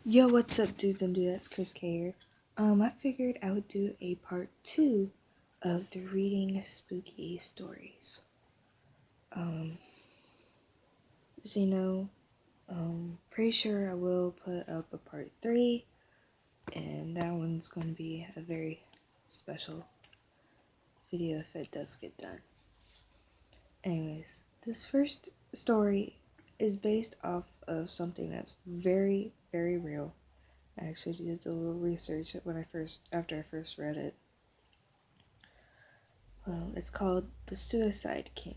Yo, what's up, dudes and dudettes? Chris K here. I figured I would do a part 2 of the reading spooky stories. As you know, pretty sure I will put up a part 3, and that one's going to be a very special video if it does get done. Anyways, this first story is based off of something that's very, very real. I actually did a little research after I first read it. It's called The Suicide King.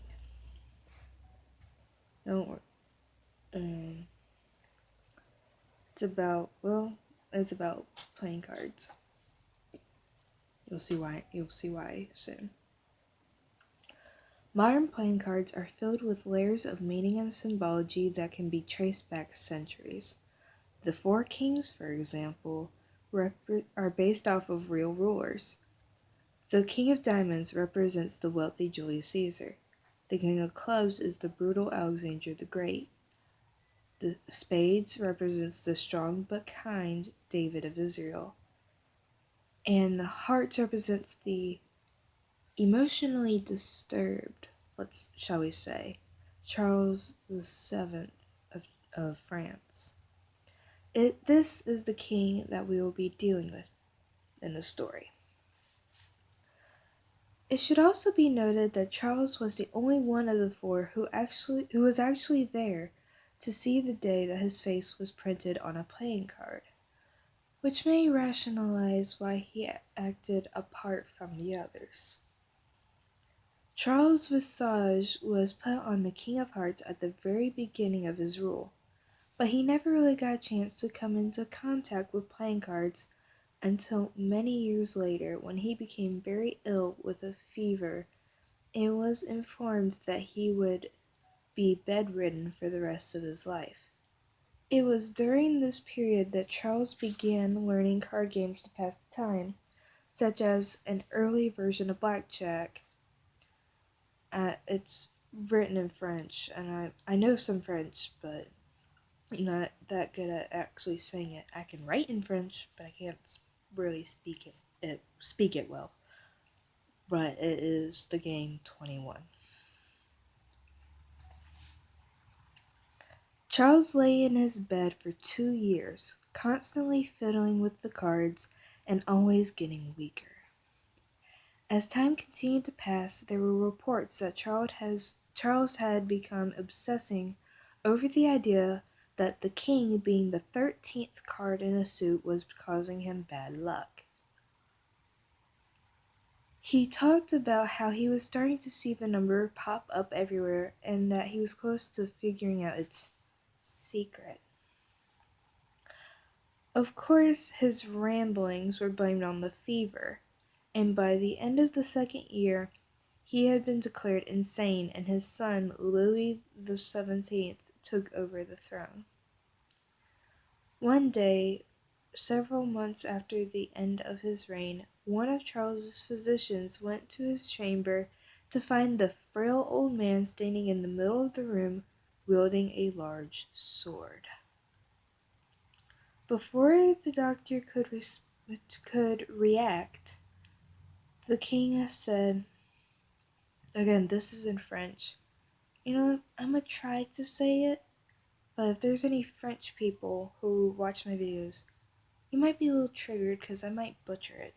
Don't worry. It's about playing cards. You'll see why soon. Modern playing cards are filled with layers of meaning and symbology that can be traced back centuries. The Four Kings, for example, are based off of real rulers. The King of Diamonds represents the wealthy Julius Caesar. The King of Clubs is the brutal Alexander the Great. The spades represents the strong but kind David of Israel. And the hearts represents the emotionally disturbed, shall we say, Charles VII of France. This is the king that we will be dealing with in the story. It should also be noted that Charles was the only one of the four who was actually there to see the day that his face was printed on a playing card, which may rationalize why he acted apart from the others. Charles Visage was put on the King of Hearts at the very beginning of his rule, but he never really got a chance to come into contact with playing cards until many years later when he became very ill with a fever and was informed that he would be bedridden for the rest of his life. It was during this period that Charles began learning card games to pass the time, such as an early version of blackjack. It's written in French, and I know some French, but I'm not that good at actually saying it. I can write in French, but I can't really speak it well. But it is the game 21. Charles lay in his bed for 2 years, constantly fiddling with the cards and always getting weaker. As time continued to pass, there were reports that Charles had become obsessing over the idea that the king being the 13th card in a suit was causing him bad luck. He talked about how he was starting to see the number pop up everywhere and that he was close to figuring out its secret. Of course, his ramblings were blamed on the fever, and by the end of the second year, he had been declared insane and his son, Louis XVII, took over the throne. One day, several months after the end of his reign, one of Charles's physicians went to his chamber to find the frail old man standing in the middle of the room, wielding a large sword. Before the doctor could react, the king said, again, this is in French. I'm gonna try to say it, but if there's any French people who watch my videos, you might be a little triggered because I might butcher it.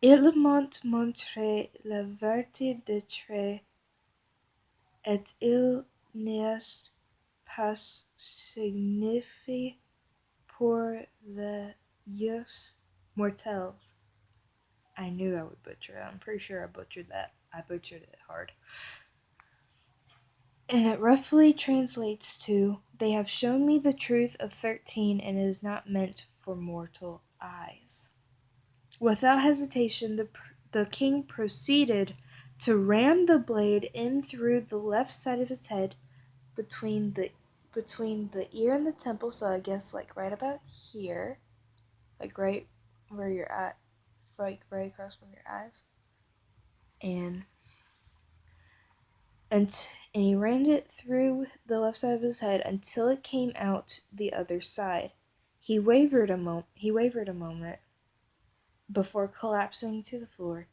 Il m'a montré la vérité d'être, et il n'est pas signifié pour les yeux mortels. I knew I would butcher that. I'm pretty sure I butchered that. I butchered it hard. And it roughly translates to, they have shown me the truth of 13 and it is not meant for mortal eyes. Without hesitation, the king proceeded to ram the blade in through the left side of his head between the ear and the temple, so I guess like right about here, like right where you're at, like right across from your eyes. And and he rammed it through the left side of his head until it came out the other side. He wavered a moment before collapsing to the floor,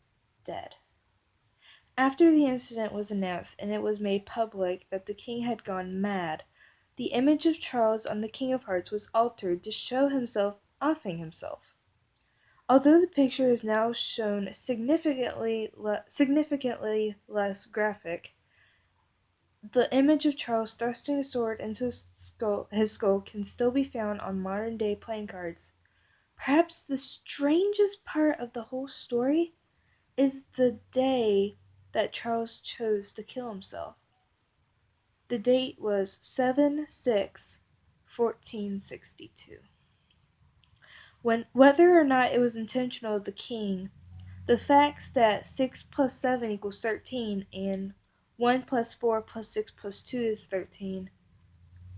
dead. After the incident was announced and it was made public that the king had gone mad, the image of Charles on the King of Hearts was altered to show himself offing himself. Although the picture is now shown significantly less graphic, the image of Charles thrusting a sword into his skull can still be found on modern-day playing cards. Perhaps the strangest part of the whole story is the day that Charles chose to kill himself. The date was 7/6/1462. Whether or not it was intentional of the king, the facts that 6 plus 7 equals 13 and 1 plus 4 plus 6 plus 2 is 13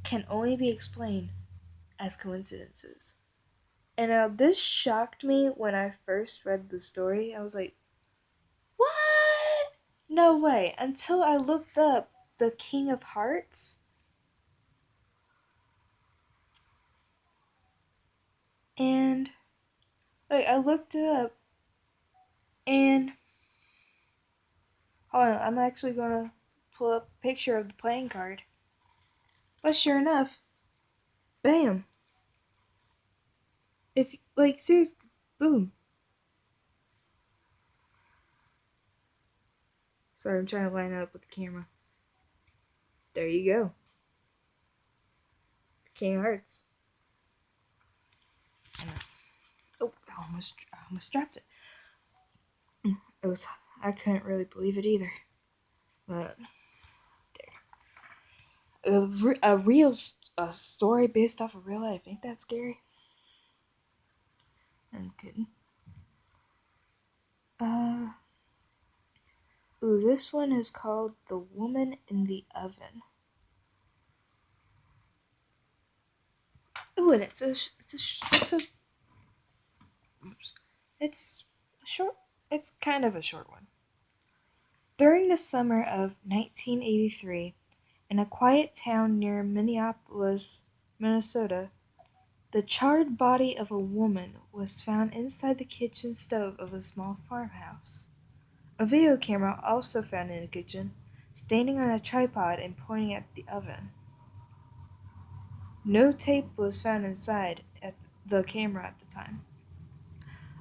can only be explained as coincidences. And now this shocked me when I first read the story. I was like, what? No way. Until I looked up the King of Hearts. And I looked it up and hold on, I'm actually gonna pull up a picture of the playing card. But sure enough, bam. If seriously, boom. Sorry, I'm trying to line it up with the camera. There you go. The King of Hearts. Oh, I almost dropped it. It was, I couldn't really believe it either. But a real story based off of real life. Ain't that scary? I'm kidding. Ooh, this one is called The Woman in the Oven. Ooh, and it's a short. It's kind of a short one. During the summer of 1983, in a quiet town near Minneapolis, Minnesota, the charred body of a woman was found inside the kitchen stove of a small farmhouse. A video camera also found in the kitchen, standing on a tripod and pointing at the oven. No tape was found inside the camera at the time.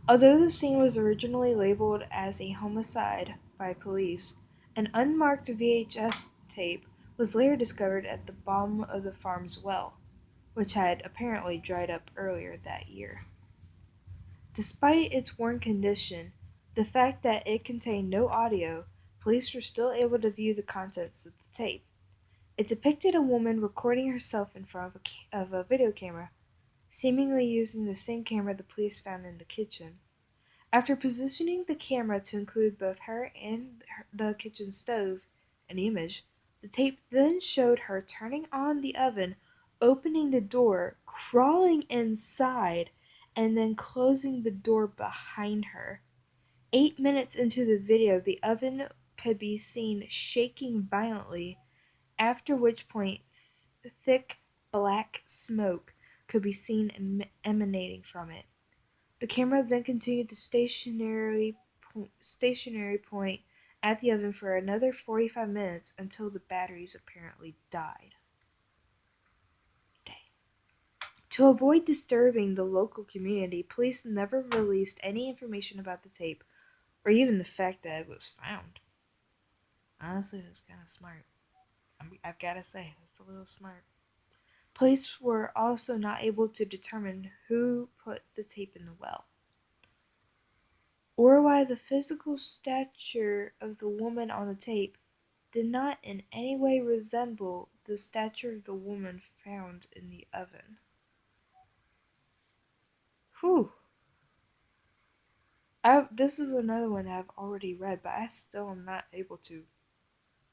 Although the scene was originally labeled as a homicide by police, an unmarked VHS tape was later discovered at the bottom of the farm's well, which had apparently dried up earlier that year. Despite its worn condition, the fact that it contained no audio, police were still able to view the contents of the tape. It depicted a woman recording herself in front of a video camera, seemingly using the same camera the police found in the kitchen. After positioning the camera to include both her and the kitchen stove in the image, the tape then showed her turning on the oven, opening the door, crawling inside, and then closing the door behind her. 8 minutes into the video, the oven could be seen shaking violently, after which point thick black smoke could be seen emanating from it. The camera then continued the stationary point at the oven for another 45 minutes until the batteries apparently died. Dang. To avoid disturbing the local community, police never released any information about the tape or even the fact that it was found. Honestly, that's kind of smart. I've got to say, that's a little smart. Police were also not able to determine who put the tape in the well, or why the physical stature of the woman on the tape did not in any way resemble the stature of the woman found in the oven. Whew. This is another one that I've already read, but I still am not able to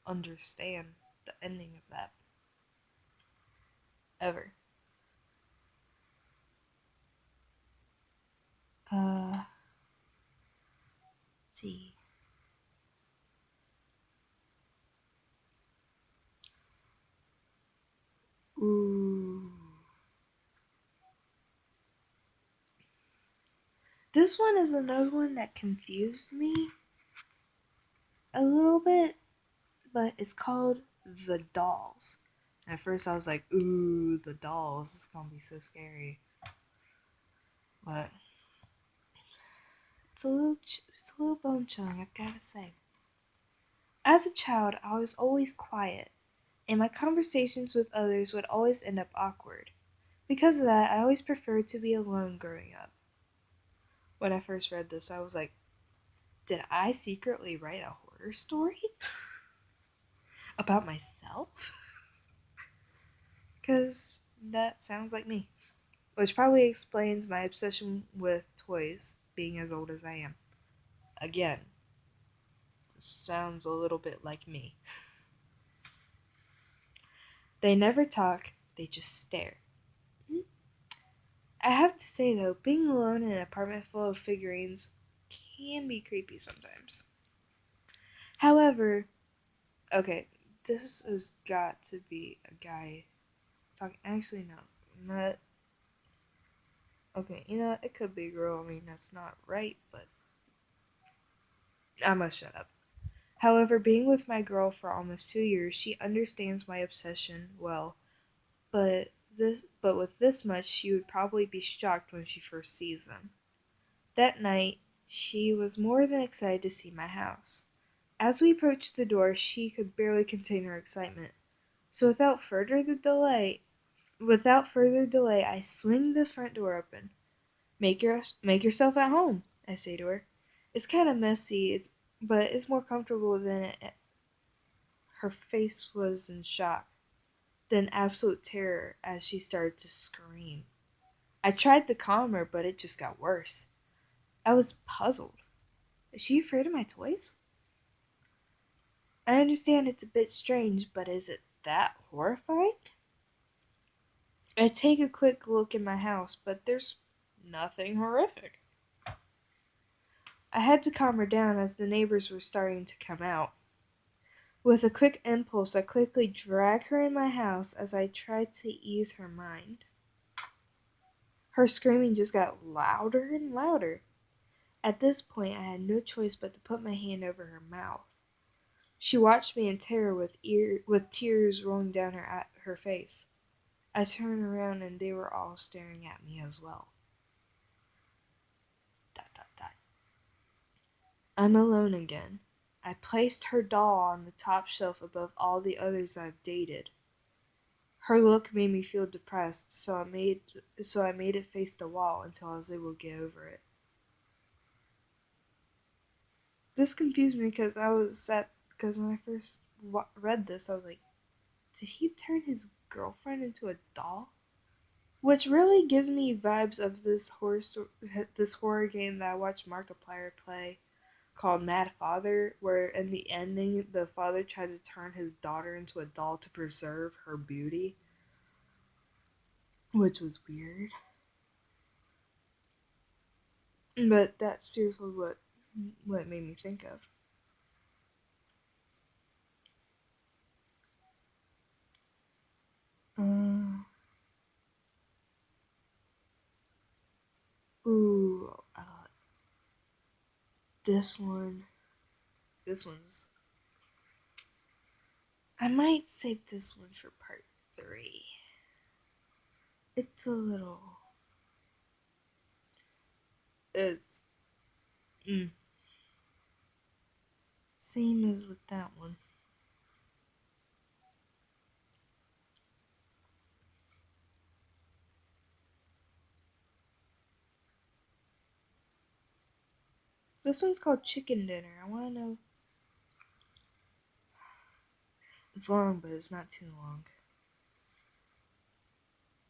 understand the ending of that. Ever. Let's see. This one is another one that confused me a little bit, but it's called The Dolls. At first I was like, ooh, The Dolls, it's gonna be so scary. But it's a little bone chilling, I've gotta say. As a child, I was always quiet, and my conversations with others would always end up awkward. Because of that, I always preferred to be alone growing up. When I first read this, I was like, did I secretly write a horror story about myself? Because that sounds like me. Which probably explains my obsession with toys being as old as I am. Again, this sounds a little bit like me. They never talk, they just stare. I have to say though, being alone in an apartment full of figurines can be creepy sometimes. However, okay, this has got to be a guy talking. Actually, no. Not. Okay, it could be a girl. I mean, that's not right, but I must shut up. However, being with my girl for almost 2 years, she understands my obsession well, but with this much, she would probably be shocked when she first sees them. That night, she was more than excited to see my house. As we approached the door, she could barely contain her excitement. So without further delay, I swing the front door open. Make yourself at home, I say to her. It's kind of messy, but it's more comfortable than it. Her face was in shock, then absolute terror as she started to scream. I tried to calm her, but it just got worse. I was puzzled. Is she afraid of my toys? I understand it's a bit strange, but is it that horrifying? I take a quick look in my house, but there's nothing horrific. I had to calm her down as the neighbors were starting to come out. With a quick impulse, I quickly drag her in my house as I tried to ease her mind. Her screaming just got louder and louder. At this point, I had no choice but to put my hand over her mouth. She watched me in terror with tears rolling down her face. I turned around and they were all staring at me as well. Dot, dot, dot. I'm alone again. I placed her doll on the top shelf above all the others I've dated. Her look made me feel depressed, so I made it face the wall until I was able to get over it. This confused me because when I first read this, I was like, did he turn his girlfriend into a doll? Which really gives me vibes of this horror game that I watched Markiplier play called Mad Father, where in the ending the father tried to turn his daughter into a doll to preserve her beauty, which was weird. But that's seriously what it made me think of. Uh, ooh, this one. This one's. I might save this one for part 3. It's a little. It's. Mm, Same as with that one. This one's called Chicken Dinner. I want to know. It's long, but it's not too long.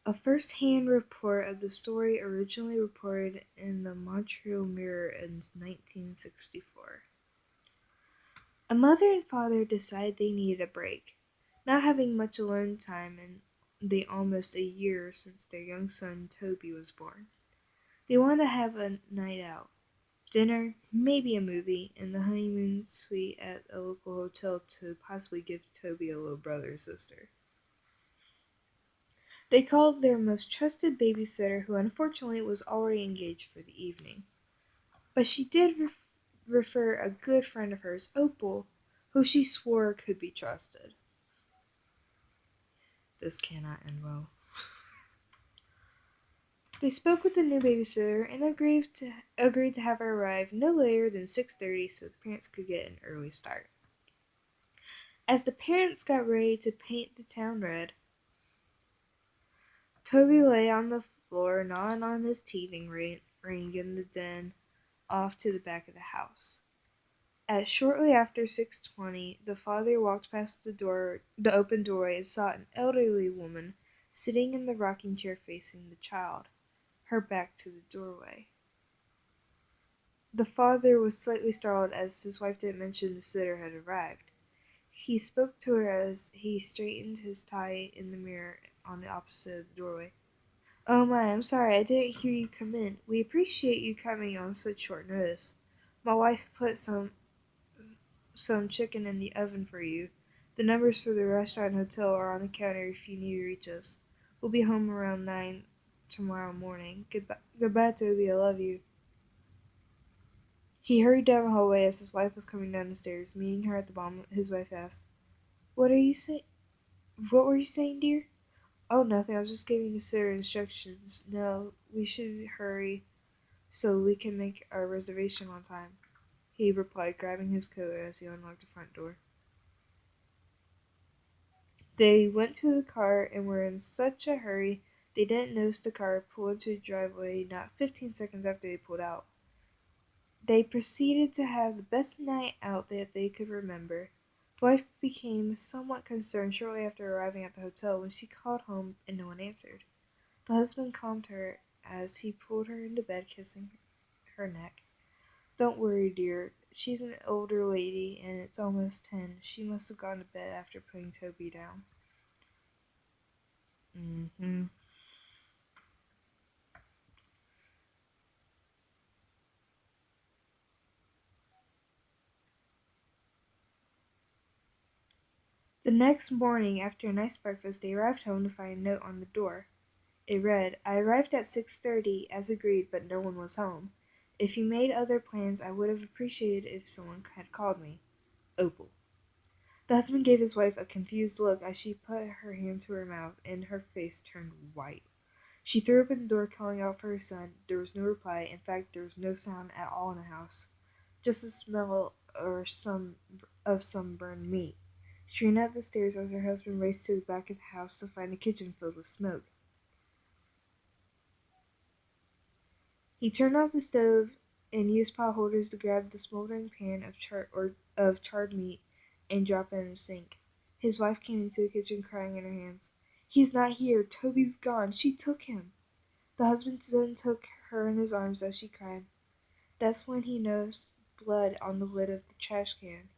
A first-hand report of the story originally reported in the Montreal Mirror in 1964. A mother and father decided they needed a break, not having much alone time in the almost a year since their young son Toby was born. They wanted to have a night out, dinner, maybe a movie, in the honeymoon suite at a local hotel to possibly give Toby a little brother or sister. They called their most trusted babysitter, who unfortunately was already engaged for the evening. But she did refer a good friend of hers, Opal, who she swore could be trusted. This cannot end well. They spoke with the new babysitter and agreed to have her arrive no later than 6:30 so the parents could get an early start. As the parents got ready to paint the town red, Toby lay on the floor, gnawing on his teething ring in the den off to the back of the house. At shortly after 6:20, the father walked past the open doorway, and saw an elderly woman sitting in the rocking chair facing the child, her back to the doorway. The father was slightly startled as his wife didn't mention the sitter had arrived. He spoke to her as he straightened his tie in the mirror on the opposite of the doorway. "Oh my, I'm sorry, I didn't hear you come in. We appreciate you coming on such short notice. My wife put some chicken in the oven for you. The numbers for the restaurant and hotel are on the counter if you need to reach us. We'll be home around 9 tomorrow morning. Goodbye, Toby. I love you." He hurried down the hallway as his wife was coming down the stairs. Meeting her at the bottom, his wife asked, "What are you saying? What were you saying, dear?" "Oh, nothing. I was just giving the sitter instructions. No, we should hurry so we can make our reservation on time," he replied, grabbing his coat as he unlocked the front door. They went to the car and were in such a hurry they didn't notice the car pull into the driveway not 15 seconds after they pulled out. They proceeded to have the best night out that they could remember. The wife became somewhat concerned shortly after arriving at the hotel when she called home and no one answered. The husband calmed her as he pulled her into bed, kissing her neck. "Don't worry, dear. She's an older lady, and it's almost 10. She must have gone to bed after putting Toby down." Mm-hmm. The next morning, after a nice breakfast, they arrived home to find a note on the door. It read, "I arrived at 6:30 as agreed, but no one was home. If you made other plans, I would have appreciated if someone had called me. Opal." The husband gave his wife a confused look as she put her hand to her mouth, and her face turned white. She threw open the door, calling out for her son. There was no reply. In fact, there was no sound at all in the house, just the smell of some burned meat. She ran up the stairs as her husband raced to the back of the house to find the kitchen filled with smoke. He turned off the stove and used pot holders to grab the smoldering pan of charred meat and drop it in the sink. His wife came into the kitchen crying in her hands. "He's not here. Toby's gone. She took him." The husband then took her in his arms as she cried. That's when he noticed blood on the lid of the trash can.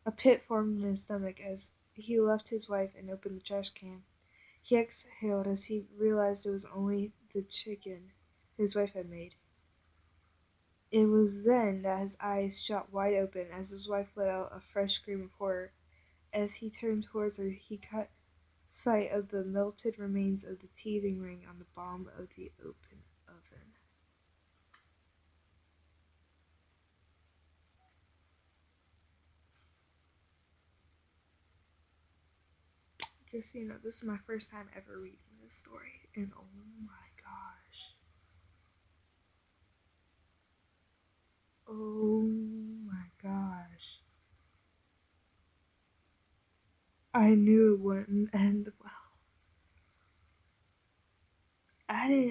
A pit formed in his stomach as he left his wife and opened the trash can. He exhaled as he realized it was only the chicken his wife had made. It was then that his eyes shot wide open as his wife let out a fresh scream of horror. As he turned towards her, he caught sight of the melted remains of the teething ring on the bottom of the open oven. Just so you know, this is my first time ever reading this story, and oh my gosh. Oh my gosh. I knew it wouldn't end well. I didn't